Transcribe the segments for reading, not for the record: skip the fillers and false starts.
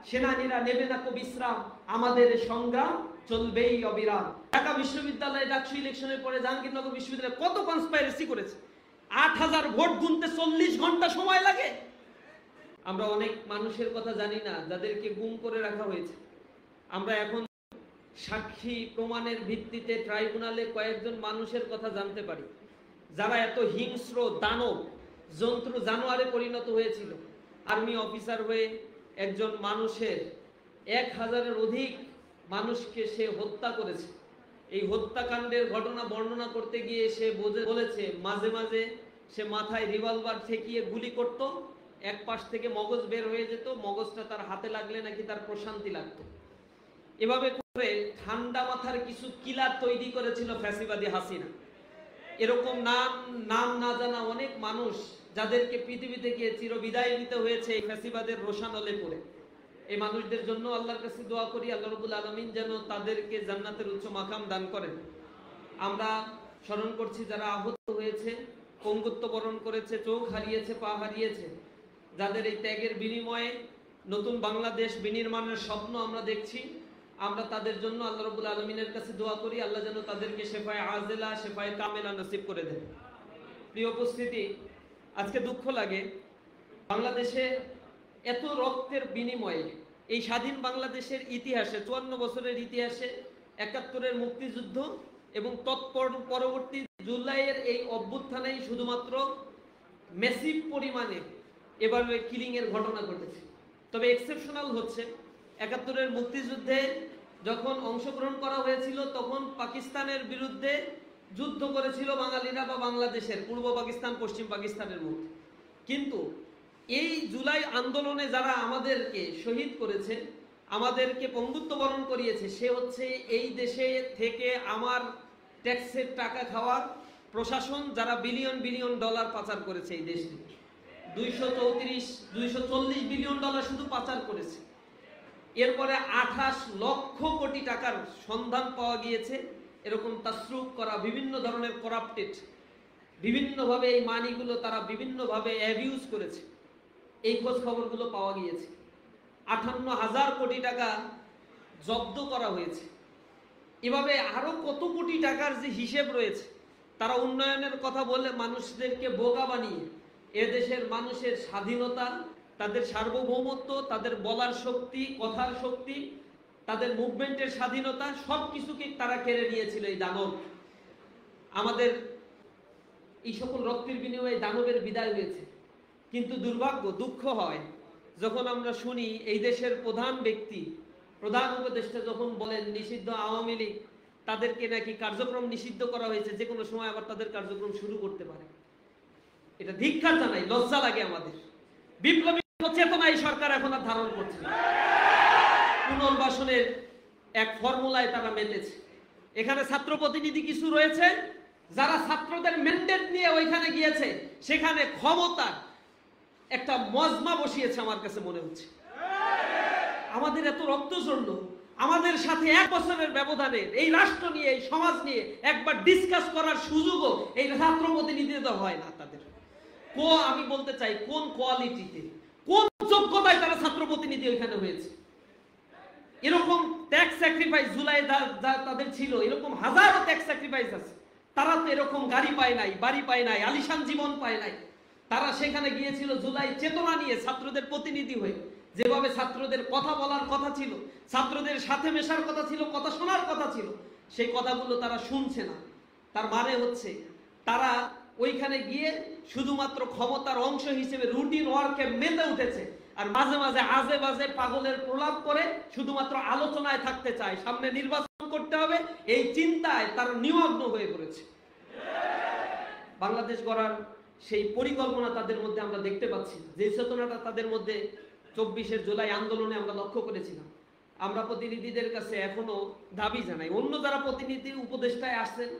সেনানীরা নেবে না কো বিশ্রাম, আমাদের সংগ্রাম চলবেই অবিরাম। ঢাকা বিশ্ববিদ্যালয়ে ডাকসু ইলেকশনের পরে জাহাঙ্গীরনগর বিশ্ববিদ্যালয়ে কত কনস্পাইরেসি করেছে। 8000 ভোট গুনতে 40 ঘন্টা সময় লাগে। আমরা অনেক মানুষের কথা জানি না যাদেরকে গুম করে রাখা হয়েছে। আমরা এখন সাক্ষী প্রমাণের ভিত্তিতে ট্রাইব্যুনালে কয়েকজন মানুষের কথা জানতে পারি যারা এত হিংস্র দানব জন্তু জানোয়ারে পরিণত হয়েছিল। আর্মি অফিসার হয়ে একজন মানুষের 1000-এর অধিক মানুষকে সে হত্যা করেছে। এই হত্যাকাণ্ডের ঘটনা বর্ণনা করতে গিয়ে সে বলেছে মাঝে মাঝে সে মাথায় রিভলভার ঠেকিয়ে গুলি করত, এক পাশ থেকে মগজ বের হয়ে যেত, মগজটা তার হাতে লাগলে নাকি তার প্রশান্তি লাগতো। এভাবে করে ঠান্ডা মাথার কিছু কিলার তৈরি করেছিল ফ্যাসিবাদী হাসিনা। এরকম নাম না জানা অনেক মানুষ যাদেরকে পৃথিবী থেকে চিরবিদায় নিতে হয়েছে এই ফ্যাসিবাদের রোশানলে পড়ে। এই মানুষদের জন্য আল্লাহর কাছে দোয়া করি আল্লাহ রাব্বুল আলামিন যেন তাদেরকে জান্নাতের উচ্চ মাকাম দান করেন। আমরা স্মরণ করছি যারা আহত হয়েছে, পঙ্গুত্ব বরণ করেছে, চোখ হারিয়েছে, পা হারিয়েছে, যাদের এই ত্যাগের বিনিময়ে নতুন বাংলাদেশ বিনির্মাণের স্বপ্ন আমরা দেখছি। আমরা তাদের জন্য আল্লাহ রাব্বুল আলামিনের কাছে দোয়া করি আল্লাহ যেন তাদেরকে শেফায়ে আজেলা শেফায়ে কামেলা নসিব করে দেন। প্রিয় উপস্থিতি, আজকে দুঃখ লাগে বাংলাদেশে এত রক্তের বিনিময়ে এই স্বাধীন বাংলাদেশের ইতিহাসে 54 বছরের ইতিহাসে 71-এর মুক্তিযুদ্ধ এবং পরবর্তী জুলাইয়ের এই অভ্যুত্থানেই শুধুমাত্র ম্যাসিভ পরিমাণে এভাবে কিলিং এর ঘটনা ঘটেছে। তবে এক্সেপশনাল হচ্ছে 71-এর মুক্তিযুদ্ধে যখন অংশগ্রহণ করা হয়েছিল তখন পাকিস্তানের বিরুদ্ধে যুদ্ধ করেছিল বাঙালিরা বা বাংলাদেশের পূর্ব পাকিস্তান পশ্চিম পাকিস্তানের মধ্যে। কিন্তু এই জুলাই আন্দোলনে যারা আমাদেরকে শহীদ করেছে, আমাদেরকে পঙ্গুত্ব বরণ করিয়েছে, সে হচ্ছে এই দেশে থেকে আমার ট্যাক্সের টাকা খাওয়ার প্রশাসন যারা বিলিয়ন বিলিয়ন ডলার পাচার করেছে। এই দেশ থেকে 240 বিলিয়ন ডলার শুধু পাচার করেছে। এরপরে 28 লক্ষ কোটি টাকার সন্ধান পাওয়া গিয়েছে। এরকম তাসরুফ করা বিভিন্ন ধরনের করাপ্টেড বিভিন্নভাবে এই মানিগুলো তারা বিভিন্নভাবে অ্যাবিউজ করেছে, এই খোঁজ খবরগুলো পাওয়া গিয়েছে। 58,000 কোটি টাকা জব্দ করা হয়েছে। এভাবে আরো কত কোটি টাকার যে হিসেব রয়েছে। তারা উন্নয়নের কথা বলে মানুষদেরকে বোকা বানিয়ে এদেশের মানুষের স্বাধীনতা, তাদের সার্বভৌমত্ব, তাদের বলার শক্তি, কথার শক্তি, তাদের মুভমেন্টের স্বাধীনতা সবকিছুকে তারা কেড়ে নিয়েছিল এই দানব। আমাদের এই সকল রক্তের বিনিময়ে দানবের বিদায় হয়েছে। কিন্তু দুর্ভাগ্য, দুঃখ হয় যখন আমরা শুনি এই দেশের প্রধান ব্যক্তি, প্রধান উপদেষ্টা যখন বলেন নিষিদ্ধ আওয়ামী লীগ, তাদেরকে নাকি কার্যক্রম নিষিদ্ধ করা হয়েছে, যে কোনো সময় আবার তাদের কার্যক্রম শুরু করতে পারে। এটা ধিক্কার জানাই, লজ্জা লাগে আমাদের। বিপ্লবী চেতনা এই সরকার এখন আর ধারণ করছে না। পুনর্বাসনের এক ফর্মুলায় তারা মেতেছে। এখানে ছাত্র প্রতিনিধি কিছু রয়েছে যারা ছাত্রদের ম্যান্ডেট নিয়ে ওইখানে গিয়েছে, সেখানে ক্ষমতা একটা মজমা বসিয়েছে আমার কাছে মনে হচ্ছে। আমাদের এত রক্ত ঝরল, আমাদের সাথে 1 বছরের ব্যবধানে এই রাষ্ট্র নিয়ে এই সমাজ নিয়ে একবার ডিসকাস করার সুযোগও এই ছাত্র প্রতিনিধিদের হয় না। তাদের আমি বলতে চাই কোন কোয়ালিটিতে, কোন যোগ্যতায় তারা ছাত্র প্রতিনিধি ওইখানে হয়েছে। এরকম ট্যাক্স স্যাক্রিফাইস জুলাই তাদের ছিল, এরকম হাজারো ট্যাক্স স্যাক্রিফাইস আছে। তারা তো এরকম গাড়ি পায় নাই, বাড়ি পায় নাই, আলিশান জীবন পায় নাই। তারা সেখানে গিয়েছিল জুলাই চেতনা নিয়ে ছাত্রদের প্রতিনিধি হয়ে। যেভাবে ছাত্রদের কথা বলার কথা ছিল, ছাত্রদের সাথে মেশার কথা ছিল, কথা শোনার কথা ছিল, সেই কথাগুলো তারা শুনছে না। তার মানে হচ্ছে তারা ওইখানে গিয়ে শুধুমাত্র ক্ষমতার অংশ হিসেবে রুটিন ওয়ার্কে মেতে উঠেছে, আর মাঝে মাঝে আজে বাজে পাগলের প্রলাপ করে শুধুমাত্র আলোচনায় থাকতে চায়। সামনে নির্বাচন করতে হবে এই চিন্তায় তারা নিমগ্ন হয়ে পড়েছে। বাংলাদেশ গড়ার সেই পরিকল্পনা তাদের মধ্যে আমরা দেখতে পাচ্ছি, যে চেতনাটা তাদের মধ্যে 24শে জুলাই আন্দোলনে আমরা লক্ষ্য করেছিলাম। আমরা প্রতিনিধিদের কাছে এখনো দাবি জানাই, অন্য যারা প্রতিনিধি উপদেষ্টায় আসছেন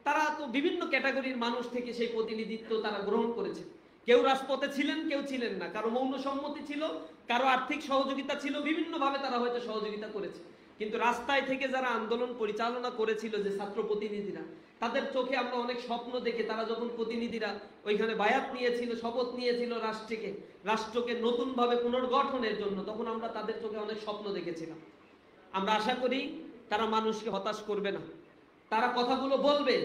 তারা তো বিভিন্ন ক্যাটাগরির মানুষ থেকে সেই প্রতিনিধিত্ব তারা গ্রহণ করেছে। কেউ রাজপথে ছিলেন, কেউ ছিলেন না, কারো মৌন সম্মতি ছিল, কারো আর্থিক সহযোগিতা ছিল, বিভিন্নভাবে তারা হয়তো সহযোগিতা করেছে। কিন্তু রাস্তায় থেকে যারা আন্দোলন পরিচালনা করেছিল, যে ছাত্র প্রতিনিধিরা, তাদের চোখে আমরা অনেক স্বপ্ন দেখে তারা যখন প্রতিনিধিরা ওইখানে বায়াত নিয়েছিল, শপথ নিয়েছিল রাষ্ট্রকে নতুনভাবে পুনর্গঠনের জন্য, তখন আমরা তাদের চোখে অনেক স্বপ্ন দেখেছিলাম। আমরা আশা করি তারা মানুষকে হতাশ করবে না, তারা কথাগুলো বলবে,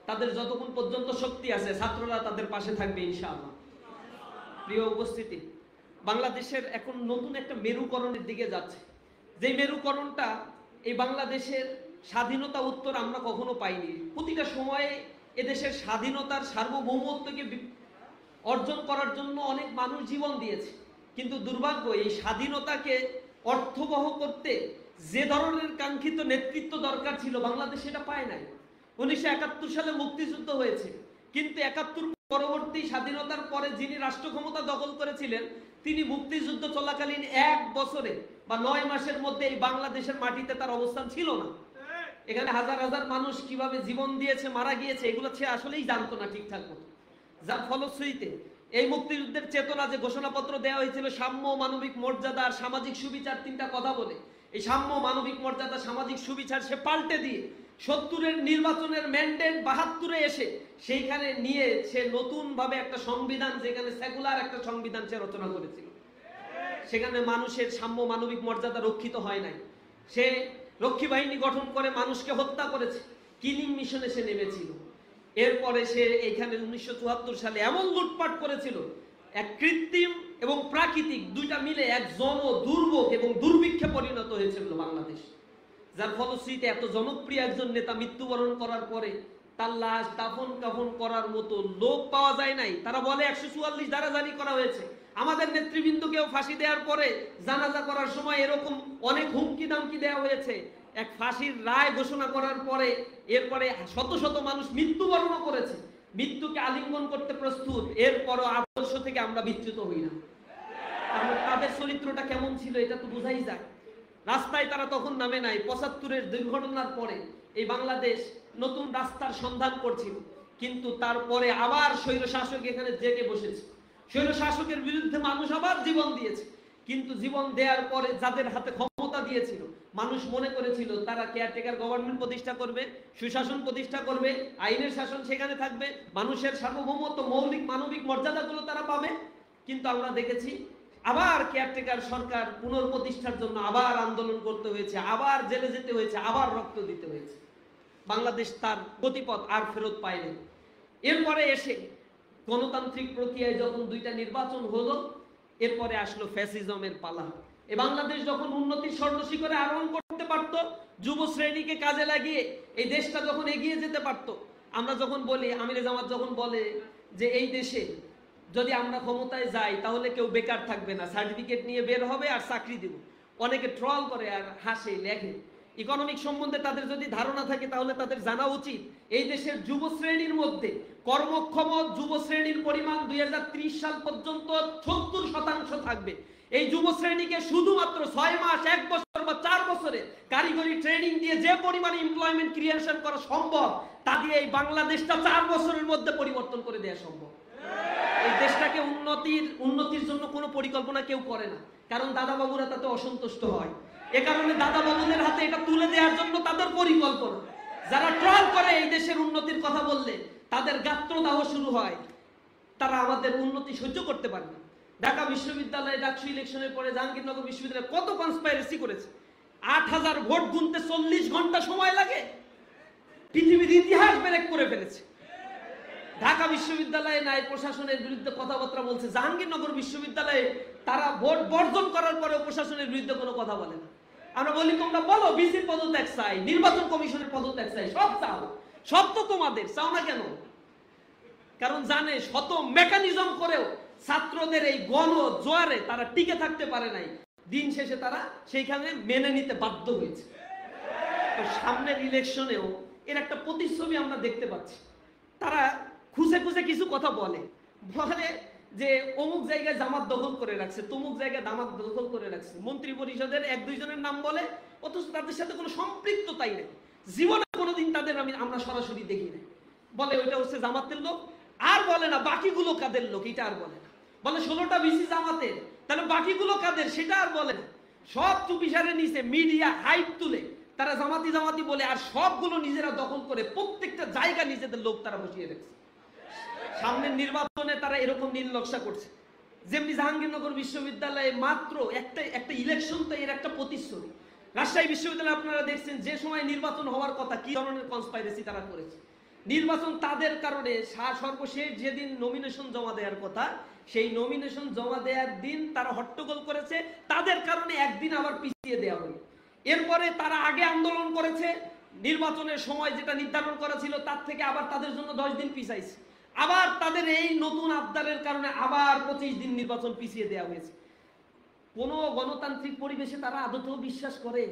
তাদের যতক্ষণ পর্যন্ত শক্তি আছে ছাত্ররা তাদের পাশে থাকবে ইনশাআল্লাহ। প্রিয় উপস্থিতি, বাংলাদেশের এখন নতুন একটা মেরুকরণের দিকে যাচ্ছে, যে মেরুকরণটা এই বাংলাদেশের স্বাধীনতা উত্তর আমরা কখনো পাইনি। প্রতিটা সময়ে এদেশের স্বাধীনতার সার্বভৌমত্বকে অর্জন করার জন্য অনেক মানুষ জীবন দিয়েছে, কিন্তু দুর্ভাগ্য এই স্বাধীনতাকে অর্থবহ করতে যে ধরনের কাঙ্ক্ষিত নেতৃত্ব দরকার ছিল বাংলাদেশ সেটা পায় নাই। 1971 সালে মুক্তিযুদ্ধ হয়েছে, কিন্তু 71 পরবর্তী স্বাধীনতার পরে যিনি রাষ্ট্র ক্ষমতা দখল করেছিলেন তিনি মুক্তিযুদ্ধ চলাকালীন 1 বছরে বা 9 মাসের মধ্যে এই বাংলাদেশের মাটিতে তার অবস্থান ছিল না। এখানে হাজার হাজার মানুষ কিভাবে জীবন দিয়েছে, মারা গিয়েছে, এগুলো সে আসলেই জানতো না ঠিকঠাক মতো। যার ফলশ্রুতিতে এই মুক্তিযুদ্ধের চেতনা যে ঘোষণাপত্র দেওয়া হয়েছিল সাম্য, মানবিক মর্যাদা আর সামাজিক সুবিচার, 3টা কথা বলে এই সাম্য, মানবিক মর্যাদা, সামাজিক সুবিচার সে পাল্টে দিয়ে 70-এর নির্বাচনের ম্যান্ডেট 72-এ এসে সেইখানে নিয়ে সে নতুন ভাবে একটা সংবিধান, যেখানে সেকুলার একটা সংবিধান সে রচনা করেছিল। সেখানে মানুষের সাম্য, মানবিক মর্যাদা রক্ষিত হয় নাই। সে রক্ষী বাহিনী গঠন করে মানুষকে হত্যা করেছে, কিলিং মিশনে সে নেমেছিল। এরপরে সে এখানে 1974 সালে এমন লুটপাট করেছিল, এক কৃত্রিম এবং প্রাকৃতিক দুইটা মিলে এক দুর্ভোগ এবং দুর্ভিক্ষে পরিণত হয়েছিল বাংলাদেশ। যার ফলশ্রুতিতে এত জনপ্রিয় একজন নেতা মৃত্যুবরণ করার পরে তার লাশ দাফন কাফন করার মতো লোক পাওয়া যায় নাই। তারা বলে 144 ধারা জারি করা হয়েছে। আমাদের নেতৃবৃন্দকেও ফাঁসি দেওয়ার পরে জানাজা করার সময় এরকম অনেক হুমকি দামকি দেওয়া হয়েছে। এক ফাঁসির রায় ঘোষণা করার পরে এরপরে শত শত মানুষ মৃত্যুবরণ করেছে, মৃত্যুকে আলিঙ্গন করতে প্রস্তুত। এরপরও আদর্শ থেকে আমরা বিচ্যুত হই না। তাদের চরিত্রটা কেমন ছিল এটা তো বোঝাই যায়। রাস্তায় তারা তখন নামে নাই। 75-এর দুর্ঘটনার পরে এই বাংলাদেশ নতুন রাস্তার সন্ধান করছিল, কিন্তু তারপরে আবার স্বৈর শাসক এখানে জেগে বসেছে। স্বৈর শাসকের বিরুদ্ধে মানুষ আবার জীবন দিয়েছে, কিন্তু জীবন দেওয়ার পরে যাদের হাতে ক্ষমতা দিয়েছিল মানুষ মনে করেছিল তারা কেয়ারটেকার গভর্নমেন্ট প্রতিষ্ঠা করবে, সুশাসন প্রতিষ্ঠা করবে, আইনের শাসন সেখানে থাকবে, মানুষের সার্বভৌমত্ব, মৌলিক মানবিক মর্যাদাগুলো তারা পাবে। কিন্তু আমরা দেখেছি আবার কেয়ারটেকার সরকার পুনর্প্রতিষ্ঠার জন্য আবার আন্দোলন করতে হয়েছে, আবার জেলে যেতে হয়েছে, আবার রক্ত দিতে হয়েছে। বাংলাদেশ তার গতিপথ আর ফেরত পায়নি। এরপরে এসে গণতান্ত্রিক প্রক্রিয়ায় যখন 2টা নির্বাচন হলো, এরপরে আসলো ফ্যাসিজমের পালা। এই বাংলাদেশ যখন উন্নতির স্বর্ণশিখরে আরোহণ করতে পারত, যুব শ্রেণীকে কাজে লাগিয়ে এই দেশটা যখন এগিয়ে যেতে পারত। আমরা যখন বলি, আমিরে জামাত যখন বলে যে এই দেশে যদি আমরা ক্ষমতায় যাই তাহলে কেউ বেকার থাকবে না, সার্টিফিকেট নিয়ে বের হবে আর চাকরি দেব। অনেকে ট্রল করে আর হাসে, লেখে। ইকোনমিক সম্বন্ধে তাদের যদি ধারণা থাকে তাহলে তাদের জানা উচিত এই দেশের যুব শ্রেণীর মধ্যে কর্মক্ষম যুব শ্রেণীর পরিমাণ 2030 সাল পর্যন্ত 70% থাকবে। এই যুব শ্রেণীকে শুধুমাত্র 6 মাস, 1 বছর বা 4 বছরে কারিগরি ট্রেনিং দিয়ে যে পরিমাণে এমপ্লয়মেন্ট ক্রিয়েশন করা সম্ভব, তা দিয়ে এই বাংলাদেশটা 4 বছরের মধ্যে পরিবর্তন করে দেওয়া সম্ভব। এই দেশটাকে উন্নতির জন্য কোনো পরিকল্পনা কেউ করে না, কারণ দাদা বাবুরা তাতে অসন্তুষ্ট হয়। এ কারণে দাদা বাবুদের হাতে এটা তুলে দেওয়ার জন্য তাদের পরিকল্পনা। যারা ট্রল করে এই দেশের উন্নতির কথা বললে তাদের গাত্রদাহ শুরু হয়। তারা আমাদের উন্নতি সহ্য করতে পারে না। ঢাকা বিশ্ববিদ্যালয়ে ডাকসু ইলেকশনের পরে জাহাঙ্গীরনগর বিশ্ববিদ্যালয়ে কত কনস্পাইরেসি করেছে। 8000 ভোট গুনতে 40 ঘন্টা সময় লাগে। পৃথিবীর ইতিহাস ব্রেক করে ফেলেছে। ঢাকা বিশ্ববিদ্যালয়ে ন্যায় প্রশাসনের বিরুদ্ধে কথাবার্তা বলছে, জাহাঙ্গীরনগর বিশ্ববিদ্যালয়ে তারা ভোট বর্জন করার পরে প্রশাসনের বিরুদ্ধে কোনো কথা বলে না। আমরা বলি তোমরা বলো বিসির পদত্যাগ চাই, নির্বাচন কমিশনের পদত্যাগ চাই, সব চাও, সব তো তোমাদের, চাও না কেন? কারণ জানে শত মেকানিজম করেও ছাত্রদের এই গণ জোয়ারে তারা টিকে থাকতে পারে নাই। দিন শেষে তারা সেইখানে মেনে নিতে বাধ্য হয়েছে। তো সামনের ইলেকশনেও এর একটা প্রতিচ্ছবি আমরা দেখতে পাচ্ছি। তারা খুঁজে খুঁজে কিছু কথা বলে যে অমুক জায়গায় জামাত দখল করে রাখছে, তমুক জায়গায় জামাত দখল করে রাখছে। মন্ত্রী পরিষদের 1-2 জনের নাম বলে, অথচ তাদের সাথে কোনো সম্পৃক্ততাই নেই। জীবনে কোনোদিন তাদের আমরা সরাসরি দেখি নাই। বলে ওইটা হচ্ছে জামাতের লোক, আর বলে না বাকিগুলো কাদের লোক, এটা আর বলে না। বলে 16টা বিসি জামাতের, তাহলে বাকিগুলো কাদের সেটা আর বলে না। সব চুপিসারে নিচে মিডিয়া হাইপ তুলে তারা জামাতি জামাতি বলে আর সবগুলো নিজেরা দখল করে প্রত্যেকটা জায়গা নিজেদের লোক তারা বসিয়ে রেখেছে। সামনের নির্বাচনে তারা এরকম নীল নকশা করছে। যেমনি জাহাঙ্গীরনগর বিশ্ববিদ্যালয়ে মাত্র একটা ইলেকশন, তো এর একটা প্রতিশ্রুতি। রাজশাহী বিশ্ববিদ্যালয়ে আপনারা দেখছেন যে সময় নির্বাচন হওয়ার কথা কি ধরনের কনস্পাইরেসি তারা করেছে। নির্বাচন তাদের কারণে সর্বশেষ যেদিন নমিনেশন জমা দেওয়ার কথা, সেই নমিনেশন জমা দেওয়ার দিন তারা হট্টগোল করেছে, তাদের কারণে একদিন আবার পিছিয়ে দেওয়া হলো। এরপরে তারা আগে আন্দোলন করেছে, নির্বাচনের সময় যেটা নির্ধারণ করা ছিল তার থেকে আবার তাদের জন্য 10 দিন পিছাইছে। আবার তাদের এই নতুন আবদারের কারণে আবার 25 দিন নির্বাচন পিছিয়ে দেওয়া হয়েছে। কোন গণতান্ত্রিক পরিবেশে তারা আদতেও বিশ্বাস করে?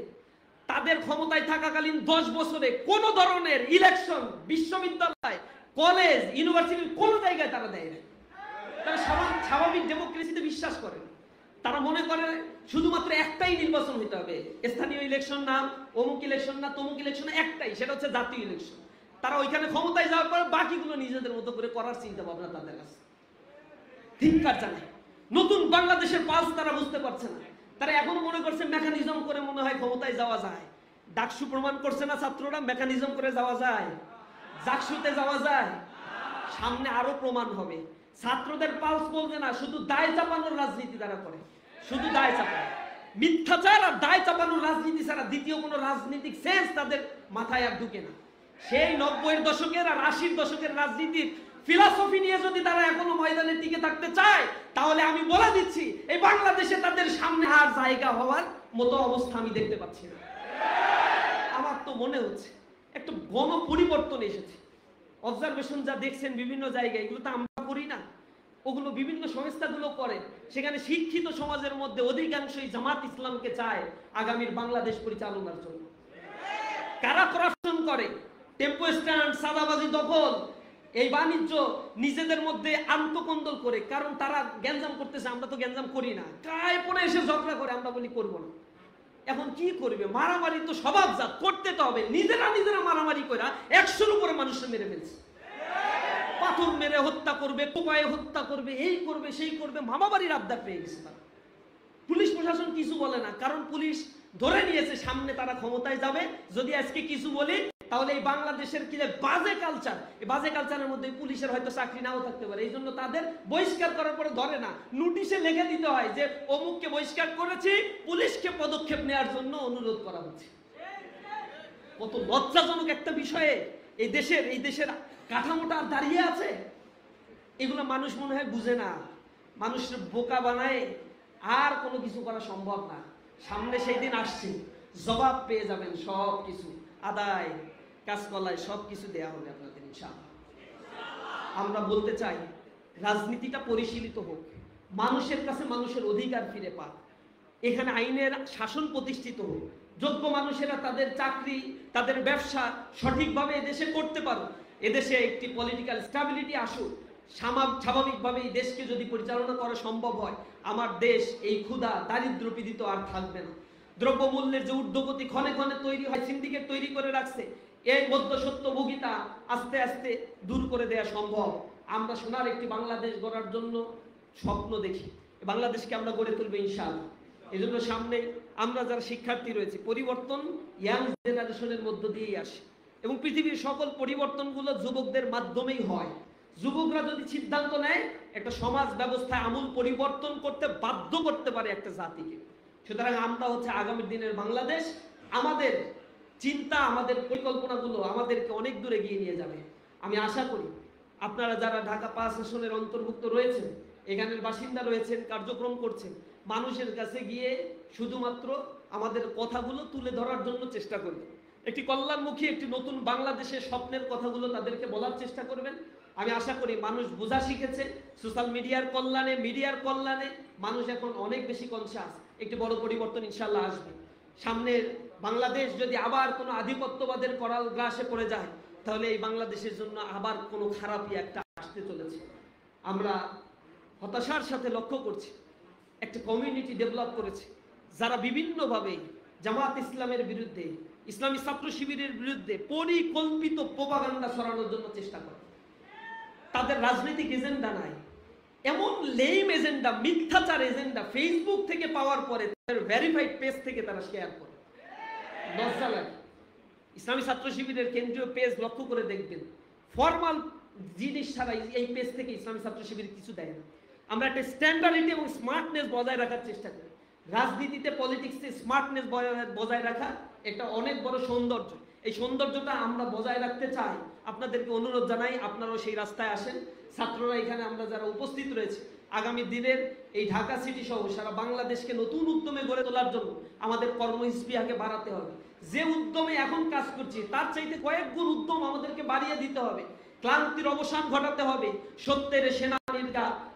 তাদের ক্ষমতায় থাকাকালীন 10 বছরে কোন ধরনের ইলেকশন বিশ্ববিদ্যালয়, কলেজ, ইউনিভার্সিটির কোন জায়গায় তারা দেয় না। তারা স্বাভাবিক ডেমোক্রেসিতে বিশ্বাস করে। তারা মনে করে শুধুমাত্র একটাই নির্বাচন হতে হবে, স্থানীয় ইলেকশন না, অমুক ইলেকশন না, তমুক ইলেকশন, একটাই, সেটা হচ্ছে জাতীয় ইলেকশন। তারা ওইখানে ক্ষমতায় যাওয়ার পর বাকিগুলো নিজেদের মতো করে করার চিন্তা ভাবনা তাদের কাছে। থিঙ্কার জানে, নতুন বাংলাদেশের পালস তারা বুঝতে পারছে না। তারা এখনো মনে করছে মেকানিজম করে মনে হয় ক্ষমতায় যাওয়া যায়। ডাকসু প্রমাণ করছে না ছাত্ররা মেকানিজম করে যাওয়া যায়, জাকসুতে যাওয়া যায়। সামনে আরো প্রমাণ হবে। ছাত্রদের পালস বলবে না, শুধু দায় চাপানোর রাজনীতি তারা করে, শুধু দায় চাপায়। মিথ্যাচার আর দায় চাপানোর রাজনীতি ছাড়া দ্বিতীয় কোনো রাজনীতিক সেন্স তাদের মাথায় আর ঢুকে না। সেই 90-এর দশকের আর 80-র দশকের রাজনীতির ফিলসফি নিয়ে যদি তারা এখনো ময়দানে টিকে থাকতে চায়, তাহলে আমি বলে দিচ্ছি এই বাংলাদেশে তাদের সামনে আর জায়গা হওয়ার মতো অবস্থা আমি দেখতে পাচ্ছি না। আমার তো মনে হচ্ছে একটা গণ পরিবর্তন এসেছে। অবজারভেশন যা দেখছেন বিভিন্ন জায়গায়, এগুলো তো আমরা করি না, ওগুলো বিভিন্ন সংস্থাগুলো করে। সেখানে শিক্ষিত সমাজের মধ্যে অধিকাংশই জামাত ইসলামকে চায় আগামীর বাংলাদেশ পরিচালনার জন্য। কারা করাপশন করে, টেম্পো স্ট্যান্ড, সাদাবাজি, দখল, এই বাণিজ্য নিজেদের মধ্যে আন্তকন্দল করে, কারণ তারা গ্যাঞ্জাম করতেছে, আমরা তো গ্যাঞ্জাম করি না, কায় পরে এসে ঝগড়া করে, আমরা বলি করবো না। এখন কি করবে? মারামারি তো স্বভাবজাত, করতে তো হবে। নিজেরা মারামারি করে 100-র উপরে মানুষের মেরে ফেলছে, পাথর মেরে হত্যা করবে, কোপায়ে হত্যা করবে, এই করবে সেই করবে, মামাবাড়ির আবদার পেয়ে গেছে তারা। পুলিশ প্রশাসন কিছু বলে না, কারণ পুলিশ ধরে নিয়েছে সামনে তারা ক্ষমতায় যাবে। যদি আজকে কিছু বলি তাহলে এই বাংলাদেশের কি বাজে কালচার, এই বাজে কালচারের মধ্যে পুলিশের হয়তো চাকরি নাও থাকতে পারে। এই জন্য তাদের বহিষ্কার করার পরে ধরে না, নোটিশে লিখে দিতে হয় যে অমুককে বহিষ্কার করেছি, পুলিশকে পদক্ষেপ নেওয়ার জন্য অনুরোধ করা হচ্ছে। কত লজ্জাজনক একটা বিষয়ে এই দেশের কাঠামোটা আর দাঁড়িয়ে আছে। এগুলো মানুষ মনে হয় বুঝে না, মানুষের বোকা বানায়, আর কোনো কিছু করা সম্ভব না। সামনে সেই দিন আসছে, জবাব পেয়ে যাবেন, সব কিছু আদায়, কাজকলায় সব কিছু দেয়া হবে আপনাদের ইনশাআল্লাহ। আমরা বলতে চাই রাজনীতিটা পরিশীলিত হোক, মানুষের কাছে মানুষের অধিকার ফিরে পাক, এখানে আইনের শাসন প্রতিষ্ঠিত হোক, যোগ্য মানুষেরা তাদের চাকরি, তাদের ব্যবসা সঠিকভাবে এদেশে করতে পারুক, এদেশে একটি পলিটিক্যাল স্ট্যাবিলিটি আসুক। স্বাভাবিকভাবে এই দেশকে যদি পরিচালনা করা সম্ভব হয়, আমার দেশ এই ক্ষুধা দারিদ্র পীড়িত আর থাকবে না। দ্রব্যমূল্যের যে ঊর্ধ্বগতি ক্ষণে ক্ষণে তৈরি হয়, সিন্ডিকেট তৈরি করে রাখছে, এই মধ্যসত্যভোগিতা আস্তে আস্তে দূর করে দেওয়া সম্ভব। আমরা সোনার একটি বাংলাদেশ গড়ার জন্য স্বপ্ন দেখি, বাংলাদেশকে আমরা গড়ে তুলবো ইনশাআল্লাহ। এই জন্য সামনে আমরা যারা শিক্ষার্থী রয়েছে, পরিবর্তন ইয়াং জেনারেশনের মধ্য দিয়েই আসে, এবং পৃথিবীর সকল পরিবর্তনগুলো যুবকদের মাধ্যমেই হয়। যুবকরা যদি সিদ্ধান্ত নেয়, একটা সমাজ ব্যবস্থায় আমূল পরিবর্তন করতে বাধ্য করতে পারে একটা জাতিকে। সুতরাং আমরা হচ্ছে আগামী দিনের বাংলাদেশ। আমাদের চিন্তা, আমাদের পরিকল্পনাগুলো আমাদেরকে অনেক দূরে এগিয়ে নিয়ে যাবে। আমি আশা করি আপনারা যারা ঢাকা 5 আসনের অন্তর্ভুক্ত রয়েছেন, এখানের বাসিন্দা রয়েছেন, কার্যক্রম করছেন, মানুষের কাছে গিয়ে শুধুমাত্র আমাদের কথাগুলো তুলে ধরার জন্য চেষ্টা করবেন। একটি কল্যাণমুখী একটি নতুন বাংলাদেশের স্বপ্নের কথাগুলো তাদেরকে বলার চেষ্টা করবেন। আমি আশা করি মানুষ বোঝা শিখেছে, সোশ্যাল মিডিয়ার কল্যাণে, মিডিয়ার কল্যাণে মানুষ এখন অনেক বেশি কনসাস। একটি বড় পরিবর্তন ইনশাআল্লাহ আসবে। সামনের বাংলাদেশ যদি আবার কোনো আধিপত্যবাদের করাল গ্রাসে পড়ে যায়, তাহলে এই বাংলাদেশের জন্য আবার কোনো খারাপই একটা আসতে চলেছে। আমরা হতাশার সাথে লক্ষ্য করছি, একটা কমিউনিটি ডেভেলপ করেছে যারা বিভিন্নভাবে জামাত ইসলামের বিরুদ্ধে, ইসলামী ছাত্র শিবিরের বিরুদ্ধে পরিকল্পিত প্রোপাগান্ডা ছড়ানোর জন্য চেষ্টা করে। তাদের রাজনৈতিক এজেন্ডা নাই, এমন লেম এজেন্ডা, মিথ্যাচার এজেন্ডা ফেসবুক থেকে পাওয়ার পরে তাদের ভেরিফাইড পেজ থেকে তারা শেয়ার করে। লজ্জা লাগে। ইসলামী ছাত্র শিবিরের কেন্দ্রীয় পেজ লক্ষ্য করে দেখবেন, ফরমাল জিনিস ছাড়া এই পেজ থেকে ইসলামী ছাত্র শিবির কিছু দেয় না। আমরা একটা স্ট্যান্ডার্ডিটি এবং স্মার্টনেস বজায় রাখার চেষ্টা করি। রাজনীতিতে, পলিটিক্সে স্মার্টনেস বজায় রাখা একটা অনেক বড় সৌন্দর্য। এই সৌন্দর্যটা আমরা বজায় রাখতে চাই। আপনাদেরকে অনুরোধ জানাই, আপনারাও সেই রাস্তায় আসেন। ছাত্ররা এখানে আমরা যারা উপস্থিত রয়েছে, আগামী দিনের এই ঢাকা সিটি সহ সারা বাংলাদেশকে নতুন উদ্যমে গড়ে তোলার জন্য আমাদের কর্মস্পৃহাকে বাড়াতে হবে। যে উদ্যমে এখন কাজ করছি তার চাইতে কয়েক গুণ উদ্যম আমাদেরকে বাড়িয়ে দিতে হবে। ক্লান্তির অবসান ঘটাতে হবে। সত্যের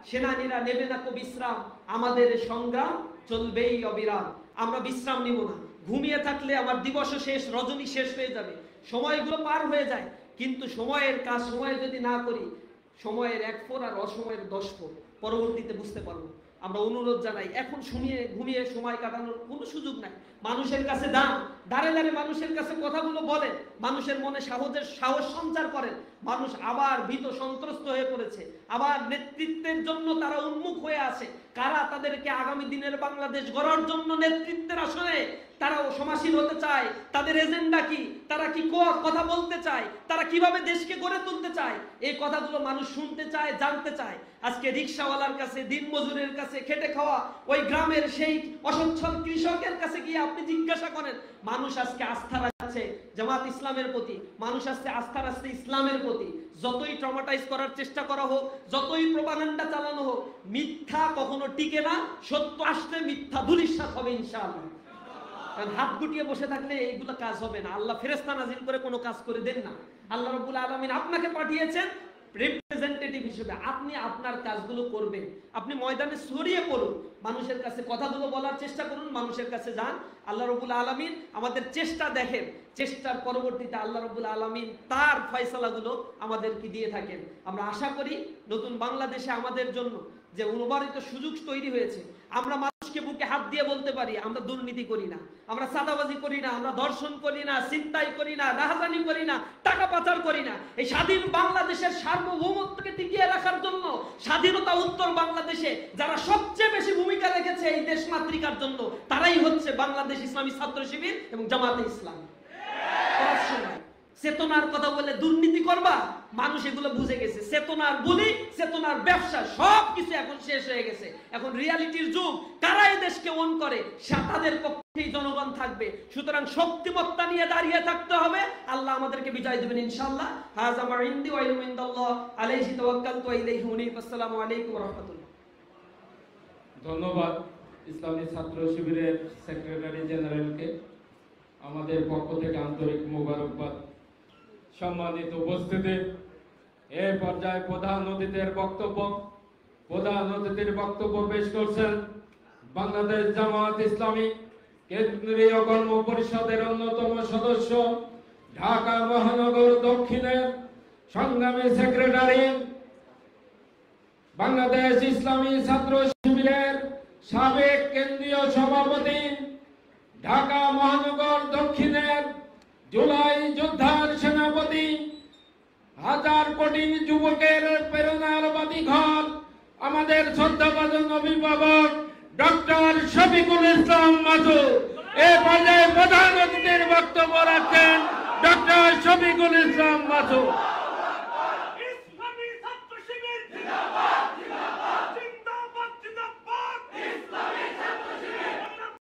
সেনানীরা নেবে না কো বিশ্রাম, আমাদের সংগ্রাম চলবেই অবিরাম। আমরা বিশ্রাম নিব না। ঘুমিয়ে থাকলে আমার দিবসও শেষ, রজনী শেষ হয়ে যাবে, সময়গুলো পার হয়ে যায়। কিন্তু সময়ের কাজ সময়ে যদি না করি, সময়ের 1 ফোর আর অসময়ের 10 ফোর পরবর্তীতে বুঝতে পারবো। আমরা অনুরোধ জানাই, এখন ঘুমিয়ে সময় কাটানোর কোনো সুযোগ নাই। মানুষের কাছে দাঁড়ে মানুষের কাছে কথাগুলো বলেন, মানুষের মনে সাহস সঞ্চার করেন। মানুষ আবার ভীত সন্ত্রস্ত হয়ে পড়েছে, আবার নেতৃত্বের জন্য তারা উন্মুখ হয়ে আছে। কারা তাদেরকে আগামী দিনের বাংলাদেশ গড়ার জন্য নেতৃত্বের আসনে তারাও সমাসীন হতে চায়, তাদের এজেন্ডা কি, তারা কি কথা বলতে চায়, তারা কিভাবে দেশকে গড়ে তুলতে চায়, এই কথাগুলো মানুষ শুনতে চায়, জানতে চায়। আজকে রিকশাওয়ালার কাছে, দিনমজুরের কাছে, খেটে খাওয়া ওই গ্রামের সেই অসচ্ছল কৃষকের কাছে গিয়ে আপনি জিজ্ঞাসা করেন, মানুষ আজকে আস্থা রাখছে জামাত ইসলামের প্রতি, মানুষ আজকে আস্থা রাখছে ইসলামের প্রতি। যতই ট্রমাটাইজ করার চেষ্টা করা হোক, যতই প্রপাগান্ডা চালানো হোক, মিথ্যা কখনো টিকে না। সত্য আসলে মিথ্যা ধূলিসাৎ হবে ইনশাআল্লাহ। কারণ হাত গুটিয়ে বসে থাকলে এইগুলো কাজ হবে না। আল্লাহ ফেরেশতা নাজিল করে কোনো কাজ করে দেন না। আল্লাহ রাব্বুল আলামিন আপনাকে পাঠিয়েছেন রিপ্রেজেন্টেটিভ হিসেবে, আপনি আপনার কাজগুলো করবেন। আপনি ময়দানে ছড়িয়ে পড়ুন, মানুষের কাছে কথাগুলো বলার চেষ্টা করুন, মানুষের কাছে যান। আল্লাহ রাব্বুল আলামিন আমাদের চেষ্টা দেখেন, চেষ্টার পরবর্তীতে আল্লাহ রাব্বুল আলামিন তার ফয়সালাগুলো আমাদেরকে দিয়ে থাকেন। আমরা আশা করি নতুন বাংলাদেশে আমাদের জন্য যে অনুবারিত সুযোগ তৈরি হয়েছে, আমরা মানুষকে বুকে হাত দিয়ে বলতে পারি আমরা দুর্নীতি করি না, আমরা চাঁদাবাজি করি না, আমরা ধর্ষণ করি না, ছিনতাই করি না, রাহাজানি করি না, টাকা পাচার করি না। এই স্বাধীন বাংলাদেশের সার্বভৌমত্বকে টিকিয়ে রাখার জন্য স্বাধীনতা উত্তর বাংলাদেশে যারা সবচেয়ে বেশি ভূমিকা রেখেছে এই দেশ মাতৃকার জন্য, তারাই হচ্ছে বাংলাদেশ ইসলামী ছাত্র শিবির এবং জামাতে ইসলাম। চেতনার কথা বলে দুর্নীতি করবা, মানুষ এগুলো বুঝে গেছে। চেতনার বলি, চেতনার ব্যবসা সবকিছু এখন শেষ হয়ে গেছে। এখন রিয়ালিটির যুগ। কারা এই দেশকে ওন করে তাদের পক্ষেই জনগণ থাকবে। সুতরাং শক্তিমত্তা নিয়ে দাঁড়িয়ে থাকতে হবে। আল্লাহ আমাদেরকে বিজয় দেবেন ইনশাআল্লাহ। হাযা মা ইনদি ওয়া ইলমু ইনদাল্লাহ আলাইহি তাওয়াক্কালতু ওয়া ইলাইহি উনীব। আসসালামু আলাইকুম ওয়া রাহমাতুল্লাহ। ধন্যবাদ ইসলামী ছাত্র শিবিরের সেক্রেটারি জেনারেলকে। আমাদের পক্ষ থেকে আন্তরিক মোবারকবাদ। সম্মানিত উপস্থিতি, এই পর্যায়ে প্রধান অতিথির বক্তব্য পেশ করছেন বাংলাদেশ জামাত ইসলামী কেন্দ্রীয় কর্ম পরিষদের অন্যতম সদস্য, ঢাকা মহানগর দক্ষিণের সংগ্রামী সেক্রেটারি, বাংলাদেশ ইসলামী ছাত্র শিবিরের সাবেক কেন্দ্রীয় সভাপতি, ঢাকা মহানগর দক্ষিণের জুলাই যোদ্ধার সেনাপতি, 1000 কোটি যুবকের প্রেরণার বাতিঘর, আমাদের শ্রদ্ধাভাজন অভিভাবক ডক্টর শফিকুল ইসলাম মাসুদ। এই পর্যায়ে প্রধান অতিথির বক্তব্য রাখছেন ডক্টর শফিকুল ইসলাম মাসুদ।